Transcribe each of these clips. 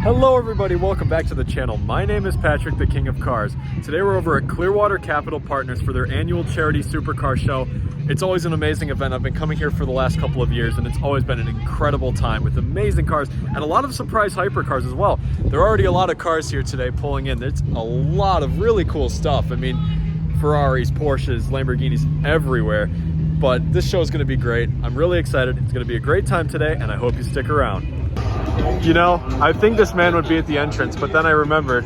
Hello everybody, welcome back to the channel. My name is Patrick, the King of Cars. Today we're over at Clearwater Capital Partners for their annual charity supercar show. It's always an amazing event. I've been coming here for the last couple of years and it's always been an incredible time with amazing cars and a lot of surprise hypercars as well. There are already a lot of cars here today pulling in. There's a lot of really cool stuff. I mean, Ferraris, Porsches, Lamborghinis everywhere. But this show is going to be great. I'm really excited. It's going to be a great time today and I hope you stick around. You know, I think this man would be at the entrance, but then I remembered,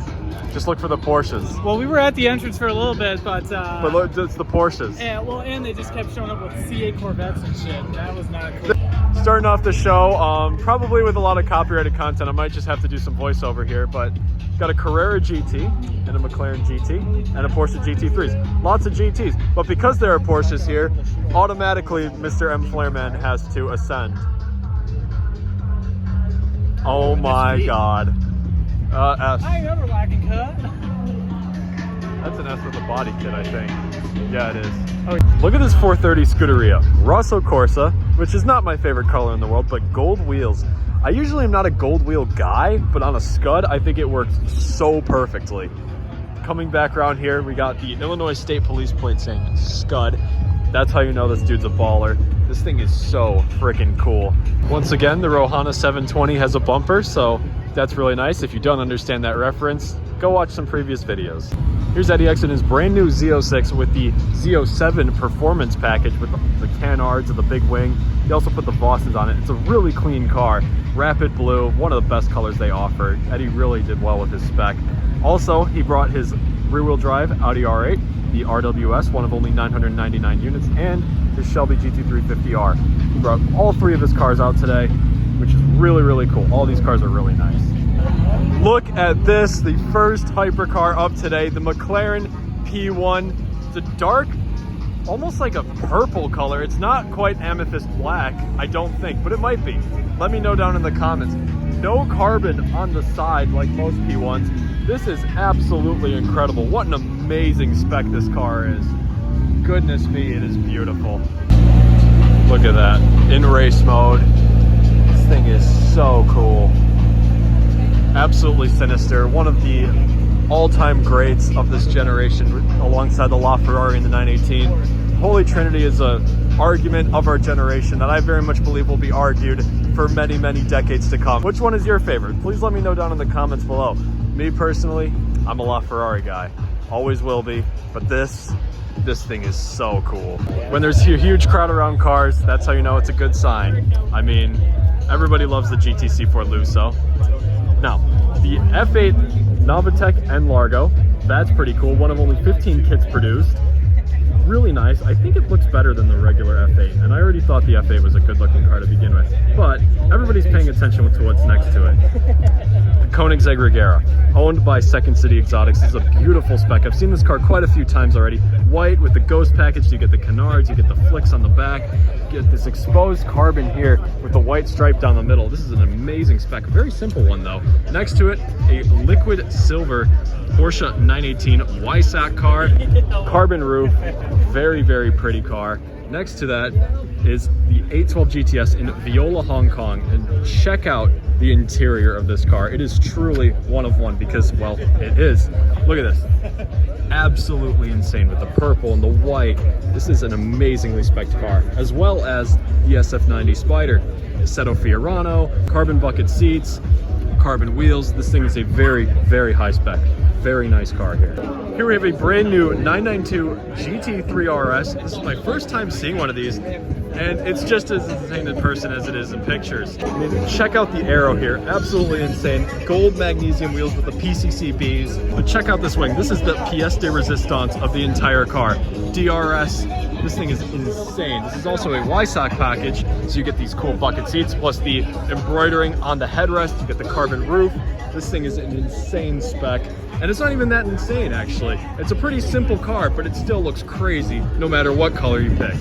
just look for the Porsches. Well, we were at the entrance for a little bit, but look, it's the Porsches. Yeah, well, and they just kept showing up with C8 Corvettes and shit. That was not cool. Starting off the show, probably with a lot of copyrighted content. I might just have to do some voiceover here, but got a Carrera GT and a McLaren GT and a Porsche GT3s. Lots of GTs, but because there are Porsches here, automatically Mr. M. Flairman has to ascend. Oh my God. S. I remember lacking cut. That's an S with a body kit, I think. Yeah, it is. Oh, look at this 430 Scuderia. Rosso Corsa, which is not my favorite color in the world, but gold wheels. I usually am not a gold wheel guy, but on a Scud, I think it works so perfectly. Coming back around here, we got the Illinois State Police plate saying Scud. That's how you know this dude's a baller. This thing is so freaking cool. Once again, the Rohana 720 has a bumper, so that's really nice. If you don't understand that reference, go watch some previous videos. Here's Eddie X in his brand new Z06 with the Z07 performance package with the canards and the big wing. He also put the Bosses on it. It's a really clean car. Rapid blue, one of the best colors they offer. Eddie really did well with his spec. Also, he brought his rear-wheel drive Audi R8, the RWS, one of only 999 units, and his Shelby GT350R. He brought all three of his cars out today, which is really, really cool. All these cars are really nice. Look at this, the first hypercar of today, the McLaren P1. It's a dark, almost like a purple color. It's not quite amethyst black, I don't think, but it might be. Let me know down in the comments. No carbon on the side like most P1s. This is absolutely incredible. What an amazing spec this car is. Goodness me, it is beautiful. Look at that, in race mode. This thing is so cool. Absolutely sinister. One of the all-time greats of this generation alongside the LaFerrari in the 918. Holy Trinity is an argument of our generation that I very much believe will be argued for many, many decades to come. Which one is your favorite? Please let me know down in the comments below. Me personally, I'm a LaFerrari guy. Always will be, but this thing is so cool. When there's a huge crowd around cars, that's how you know it's a good sign. I mean, everybody loves the GTC Ford Lusso. Now, the F8 Novatec and Largo, that's pretty cool. One of only 15 kits produced. Really nice. I think it looks better than the regular F8, and I already thought the F8 was a good looking car to begin with, but everybody's paying attention to what's next to it. The Koenigsegg Regera, owned by Second City Exotics. This is a beautiful spec. I've seen this car quite a few times already. White with the Ghost package, you get the canards, you get the flicks on the back, you get this exposed carbon here with the white stripe down the middle. This is an amazing spec. Very simple one though. Next to it, a liquid silver Porsche 918 Weissach car, carbon roof, very, very pretty car. Next to that is the 812 GTS in Viola, Hong Kong, and check out the interior of this car. It is truly one of one because, well, it is. Look at this. Absolutely insane with the purple and the white. This is an amazingly spec'd car, as well as the SF90 Spider. Assetto Fiorano, carbon bucket seats, carbon wheels. This thing is a very, very high spec. Very nice car here. Here we have a brand new 992 GT3 RS. This is my first time seeing one of these, and it's just as insane in person as it is in pictures. I mean, check out the aero here, absolutely insane. Gold magnesium wheels with the PCCBs. But check out this wing. This is the pièce de résistance of the entire car. DRS. This thing is insane. This is also a Weissach package, so you get these cool bucket seats, plus the embroidering on the headrest. You get the carbon roof. This thing is an insane spec. And it's not even that insane, actually. It's a pretty simple car, but it still looks crazy no matter what color you pick.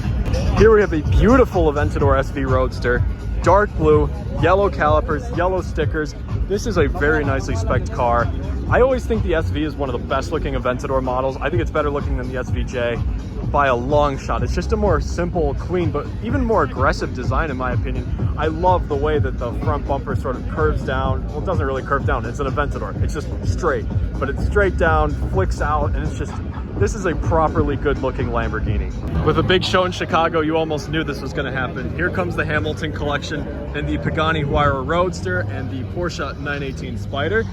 Here we have a beautiful Aventador SV Roadster. Dark blue, yellow calipers, yellow stickers, This is a very nicely spec'd car. I always think the SV is one of the best looking Aventador models. I think it's better looking than the SVJ by a long shot. It's just a more simple, clean, but even more aggressive design in my opinion. I love the way that the front bumper sort of curves down. Well, it doesn't really curve down. It's an Aventador. It's just straight, but it's straight down, flicks out, and it's just, this is a properly good looking Lamborghini. With a big show in Chicago, you almost knew this was gonna happen. Here comes the Hamilton collection and the Pagani Huayra Roadster and the Porsche 918 Spider.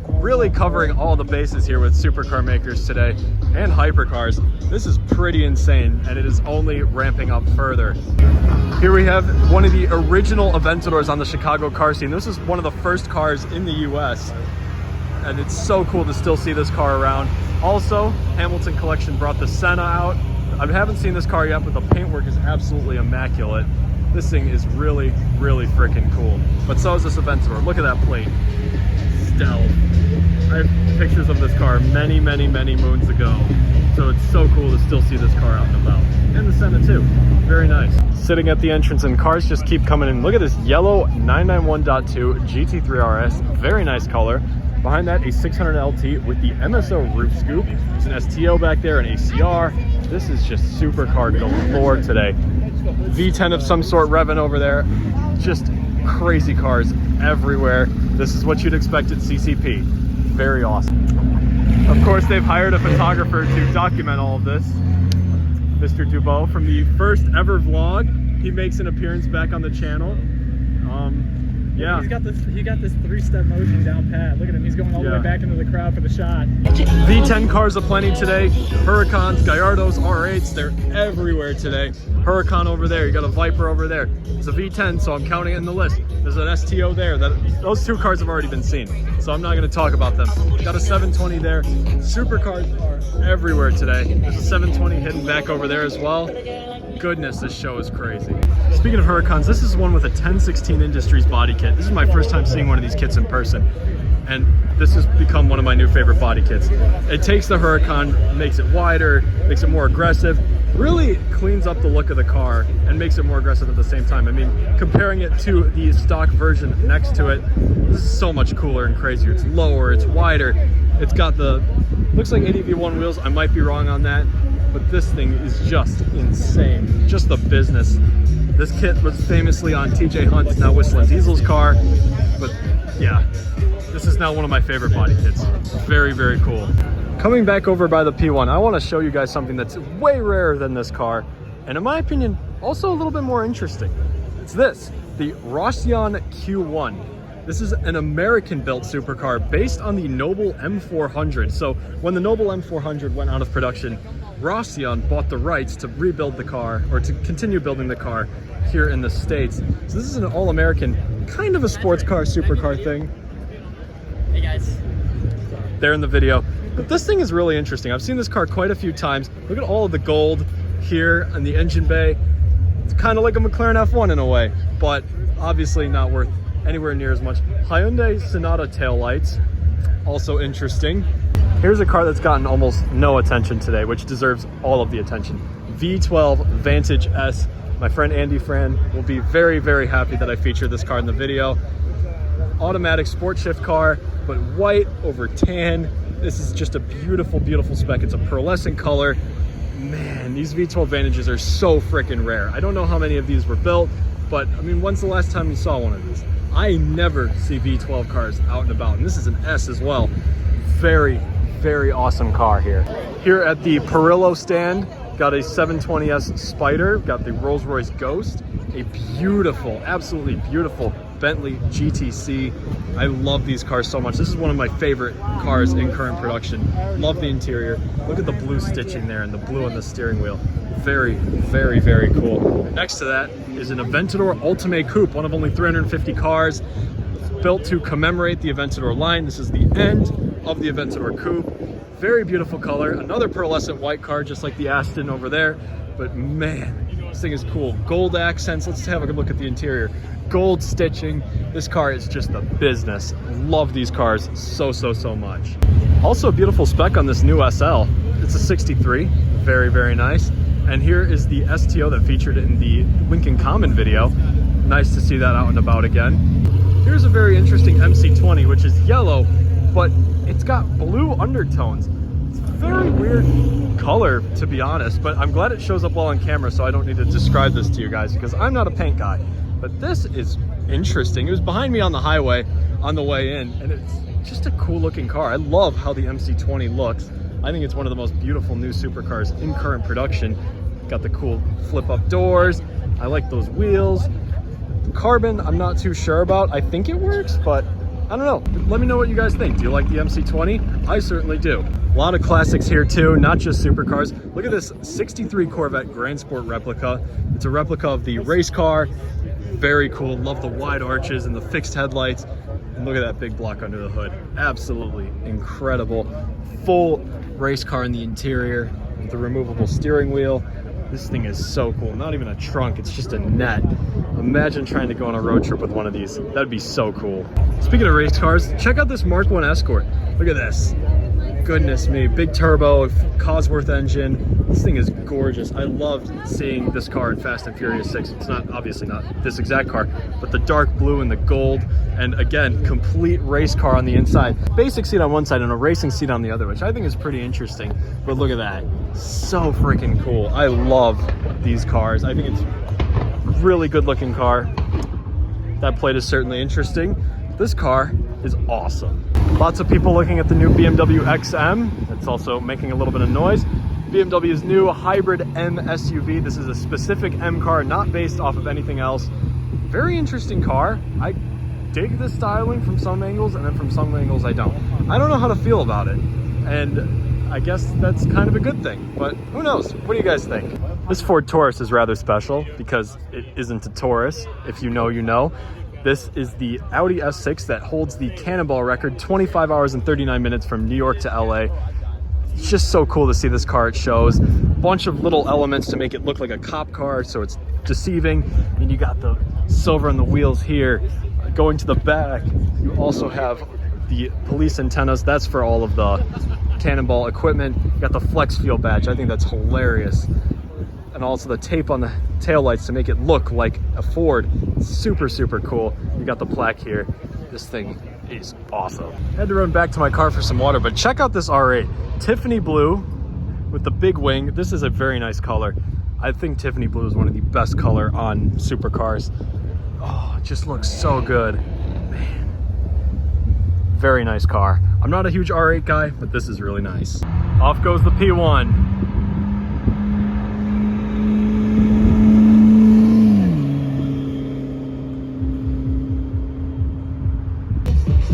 Really covering all the bases here with supercar makers today and hypercars. This is pretty insane, and it is only ramping up further. Here we have one of the original Aventadors on the Chicago car scene. This is one of the first cars in the US, and it's so cool to still see this car around. Also, Hamilton Collection brought the Senna out. I haven't seen this car yet, but the paintwork is absolutely immaculate. This thing is really, really freaking cool. But so is this Aventador. Look at that plate. Stealth. I have pictures of this car many, many, many moons ago. So it's so cool to still see this car out and about. And the Senna too. Very nice. Sitting at the entrance, and cars just keep coming in. Look at this yellow 991.2 GT3 RS. Very nice color. Behind that, a 600 LT with the MSO roof scoop. There's an STO back there, an ACR. This is just supercar galore today. V10 of some sort revving over there. Just crazy cars everywhere. This is what you'd expect at CCP. Very awesome. Of course, they've hired a photographer to document all of this. Mr. Dubois from the first ever vlog. He makes an appearance back on the channel. Yeah. He got this three-step motion down pat. Look at him, he's going all the way back into the crowd for the shot. V10 cars aplenty today. Huracans, Gallardos, R8s, they're everywhere today. Huracan over there, you got a Viper over there. It's a V10, so I'm counting it in the list. There's an STO there. Those two cars have already been seen, so I'm not gonna talk about them. Got a 720 there. Supercars are everywhere today. There's a 720 hidden back over there as well. Goodness, this show is crazy. Speaking of Huracans, this is one with a 1016 Industries body kit. This is my first time seeing one of these kits in person, and this has become one of my new favorite body kits. It takes the Huracan, makes it wider, makes it more aggressive, really cleans up the look of the car and makes it more aggressive at the same time. I mean, comparing it to the stock version next to it, this is so much cooler and crazier. It's lower, it's wider, it's got the, looks like ADV1 wheels, I might be wrong on that, but this thing is just insane. Just the business. This kit was famously on TJ Hunt's, now Whistling Diesel's car, but yeah, this is now one of my favorite body kits. Very, very cool. Coming back over by the P1, I want to show you guys something that's way rarer than this car, and in my opinion, also a little bit more interesting. It's this, the Roscion Q1. This is an American-built supercar based on the Noble M400. So when the Noble M400 went out of production, Roscion bought the rights to rebuild the car, or to continue building the car here in the States. So this is an all-American, kind of a sports car, supercar thing. Hey guys. There in the video. But this thing is really interesting. I've seen this car quite a few times. Look at all of the gold here in the engine bay. It's kind of like a McLaren F1 in a way, but obviously not worth anywhere near as much. Hyundai Sonata taillights, also interesting. Here's a car that's gotten almost no attention today, which deserves all of the attention. V12 Vantage S. My friend Andy Fran will be very, very happy that I featured this car in the video. Automatic sport shift car, but white over tan. This is just a beautiful, beautiful spec. It's a pearlescent color. Man, these V12 Vantages are so freaking rare. I don't know how many of these were built, but I mean, when's the last time you saw one of these? I never see V12 cars out and about, and this is an S as well. Very, very awesome car here. Here at the Perillo stand, got a 720S Spider, got the Rolls-Royce Ghost, a beautiful, absolutely beautiful Bentley GTC. I love these cars so much. This is one of my favorite cars in current production. Love the interior. Look at the blue stitching there and the blue on the steering wheel. Very, very, very cool. Next to that is an Aventador Ultimate Coupe, one of only 350 cars built to commemorate the Aventador line. This is the end of the Aventador Coupe. Very beautiful color. Another pearlescent white car, just like the Aston over there. But man, this thing is cool. Gold accents. Let's have a good look at the interior. Gold stitching. This car is just the business. Love these cars so, so, so much. Also a beautiful spec on this new SL. It's a 63. Very, very nice. And here is the STO that featured in the Lincoln Common video. Nice to see that out and about again. Here's a very interesting MC20, which is yellow, but it's got blue undertones. It's a very weird color, to be honest, but I'm glad it shows up well on camera, so I don't need to describe this to you guys because I'm not a paint guy. But this is interesting. It was behind me on the highway on the way in, and it's just a cool looking car. I love how the MC20 looks. I think it's one of the most beautiful new supercars in current production. Got the cool flip up doors. I like those wheels. The carbon, I'm not too sure about. I think it works, but I don't know. Let me know what you guys think. Do you like the MC20? I certainly do. A lot of classics here too, not just supercars. Look at this 63 Corvette Grand Sport replica. It's a replica of the race car. Very cool. Love the wide arches and the fixed headlights. And look at that big block under the hood. Absolutely incredible. Full race car in the interior with the removable steering wheel. This thing is so cool. Not even a trunk, it's just a net. Imagine trying to go on a road trip with one of these. That'd be so cool. Speaking of race cars, check out this Mark 1 Escort. Look at this. Goodness me, big turbo, Cosworth engine. This thing is gorgeous. I loved seeing this car in Fast and Furious 6. It's not, obviously not this exact car, but the dark blue and the gold. And again, complete race car on the inside. Basic seat on one side and a racing seat on the other, which I think is pretty interesting. But look at that, so freaking cool. I love these cars. I think it's a really good looking car. That plate is certainly interesting. This car is awesome. Lots of people looking at the new BMW XM. It's also making a little bit of noise. BMW's new hybrid M SUV. This is a specific M car, not based off of anything else. Very interesting car. I dig the styling from some angles, and then from some angles I don't. I don't know how to feel about it, and I guess that's kind of a good thing, but who knows? What do you guys think? This Ford Taurus is rather special because it isn't a Taurus. If you know, you know. This is the Audi S6 that holds the Cannonball record, 25 hours and 39 minutes from New York to LA. It's just so cool to see this car at shows. Bunch of little elements to make it look like a cop car, so it's deceiving. And you got the silver on the wheels here. Going to the back, you also have the police antennas. That's for all of the Cannonball equipment. You got the Flex Fuel badge. I think that's hilarious. And also the tape on the taillights to make it look like a Ford. Super, super cool. You got the plaque here. This thing is awesome. I had to run back to my car for some water, but check out this R8. Tiffany blue with the big wing. This is a very nice color. I think Tiffany blue is one of the best color on supercars. Oh, it just looks so good. Man, very nice car. I'm not a huge R8 guy, but this is really nice. Off goes the P1.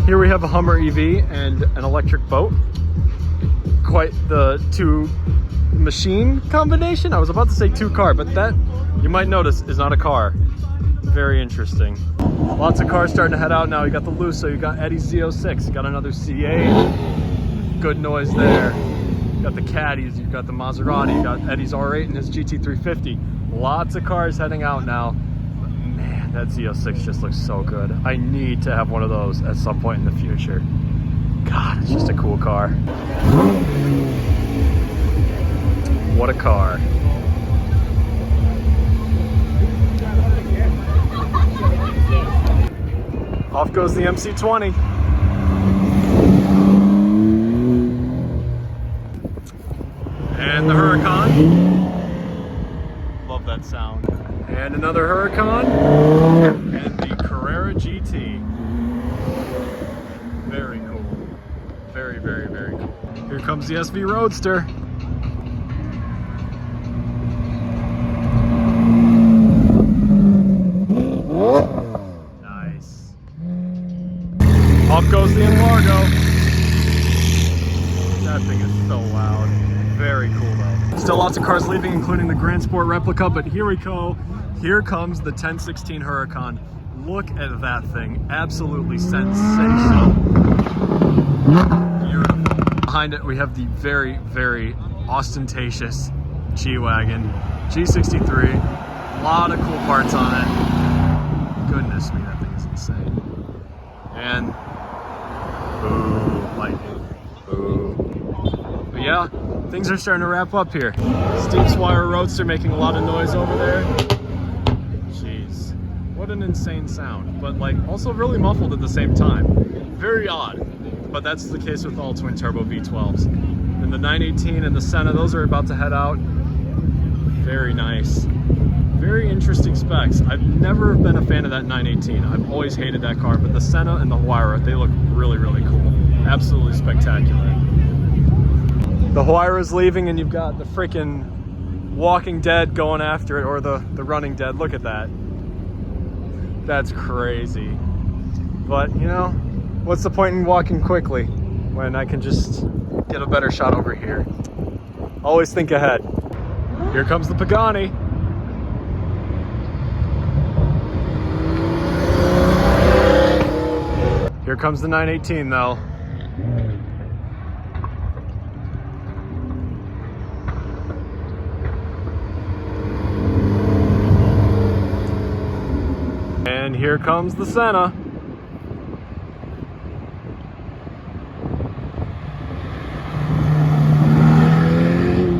Here we have a Hummer EV and an electric boat. Quite the two machine combination. I was about to say two car, but that, you might notice, is not a car. Very interesting. Lots of cars starting to head out now. You got the Lusso, you got Eddie's Z06, you got another C8. Good noise there. You got the Caddies, you got the Maserati, you got Eddie's R8 and his GT350. Lots of cars heading out now. That Z06 just looks so good. I need to have one of those at some point in the future. God, it's just a cool car. What a car. Off goes the MC20. And the Huracan. Love that sound. And another Huracan, and the Carrera GT. Very cool. Very, very, very cool. Here comes the SV Roadster. Nice. Off goes the Embargo. That thing is so loud. Very cool though. Still lots of cars leaving, including the Grand Sport replica, but here we go. Here comes the 1016 Huracan. Look at that thing. Absolutely sensational. Beautiful. Behind it, we have the very, very ostentatious G-Wagon. G63. A lot of cool parts on it. Goodness me, that thing is insane. And, boo, lightning. Boo. But yeah, things are starting to wrap up here. Steve Swire Roadster making a lot of noise over there. What an insane sound, but like also really muffled at the same time. Very odd, but that's the case with all twin turbo V12s. And the 918 and the Senna, those are about to head out. Very nice. Very interesting specs. I've never been a fan of that 918. I've always hated that car, but the Senna and the Huayra, they look really, really cool. Absolutely spectacular. The Huayra's leaving and you've got the freaking Walking Dead going after it, or the Running Dead. Look at that. That's crazy. But, you know, what's the point in walking quickly when I can just get a better shot over here? Always think ahead. Here comes the Pagani. Here comes the 918 though. And here comes the Senna.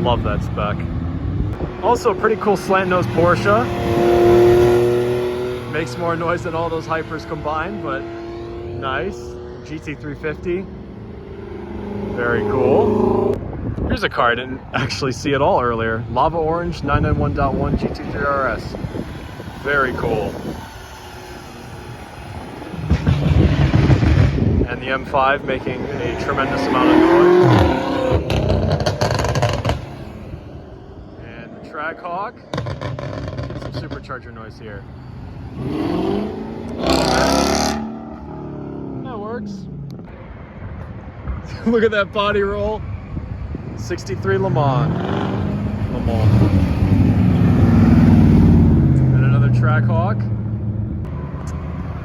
Love that spec. Also a pretty cool slant nose Porsche. Makes more noise than all those Hypers combined, but nice. GT350. Very cool. Here's a car I didn't actually see at all earlier. Lava Orange 991.1 GT3 RS. Very cool. And the M5 making a tremendous amount of noise. And the Trackhawk. Get some supercharger noise here. That works. Look at that body roll. 63 Le Mans. And another Trackhawk.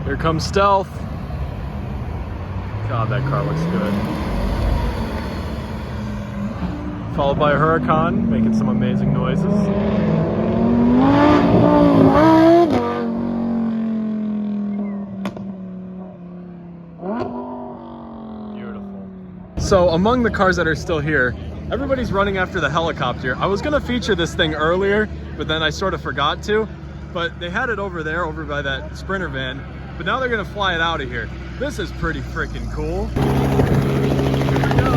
Here comes Stealth. God, that car looks good. Followed by a Huracan, making some amazing noises. Beautiful. So among the cars that are still here, everybody's running after the helicopter. I was gonna feature this thing earlier, but then I sort of forgot to. But they had it over there, over by that Sprinter van. But now they're gonna fly it out of here. This is pretty freaking cool. Here we go.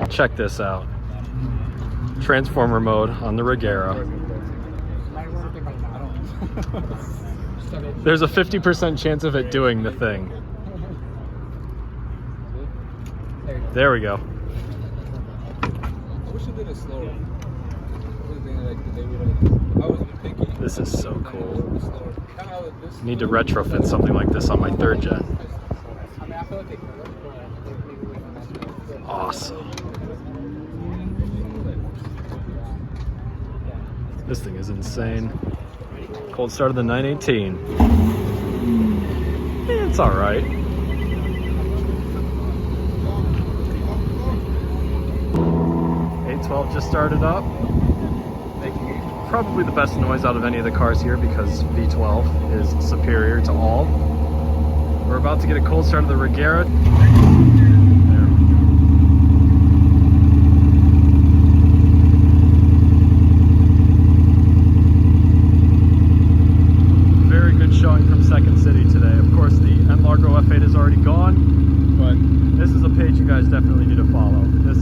Check this out. Transformer mode on the Regera. There's a 50% chance of it doing the thing. There we go. This is so cool. Need to retrofit something like this on my 3rd gen. Awesome. This thing is insane. Cold start of the 918. It's all right. A12 just started up, making probably the best noise out of any of the cars here because V12 is superior to all. We're about to get a cold start of the Regera. Showing from Second City today. Of course, the N-Largo F8 is already gone, but this is a page you guys definitely need to follow. This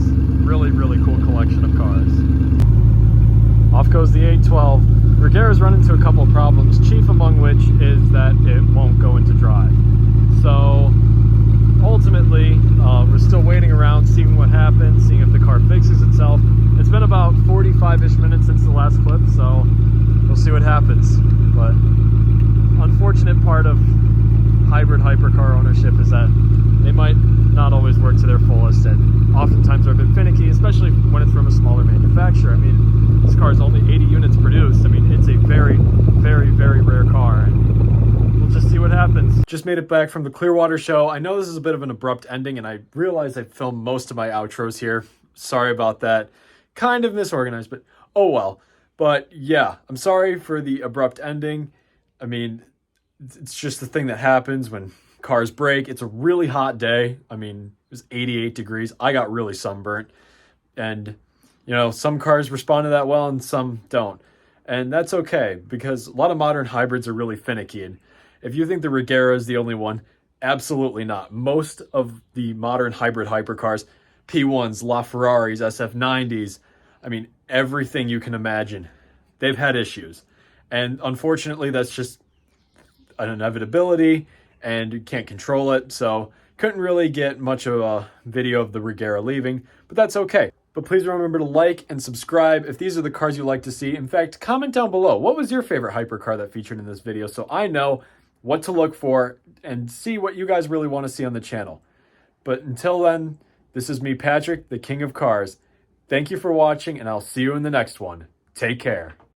really, really cool collection of cars. Off goes the 812. Regera's run into a couple of problems, chief among which is that it won't go into drive. So ultimately, we're still waiting around, seeing what happens, seeing if the car fixes itself. It's been about 45-ish minutes since the last clip, so we'll see what happens. But unfortunate part of hybrid hypercar ownership is that they might not always work to their fullest and oftentimes are a bit finicky, especially when it's from a smaller manufacturer. I mean, this car is only 80 units produced. I mean, it's a very, very, very rare car, and we'll just see what happens. Just made it back from the Clearwater show. I know this is a bit of an abrupt ending, and I realize I filmed most of my outros here. Sorry about that. Kind of misorganized, but oh well. But yeah, I'm sorry for the abrupt ending. I mean, it's just the thing that happens when cars break. It's a really hot day. I mean, it was 88 degrees. I got really sunburnt. And, you know, some cars respond to that well and some don't. And that's okay, because a lot of modern hybrids are really finicky. And if you think the Regera is the only one, absolutely not. Most of the modern hybrid hypercars, P1s, LaFerraris, SF90s, I mean, everything you can imagine, they've had issues. And unfortunately, that's just an inevitability, and you can't control it. So couldn't really get much of a video of the Regera leaving, but that's okay. But please remember to like and subscribe if these are the cars you like to see. In fact, comment down below, what was your favorite hypercar that featured in this video, so I know what to look for and see what you guys really want to see on the channel. But until then, this is me, Patrick, the King of Cars. Thank you for watching, and I'll see you in the next one. Take care.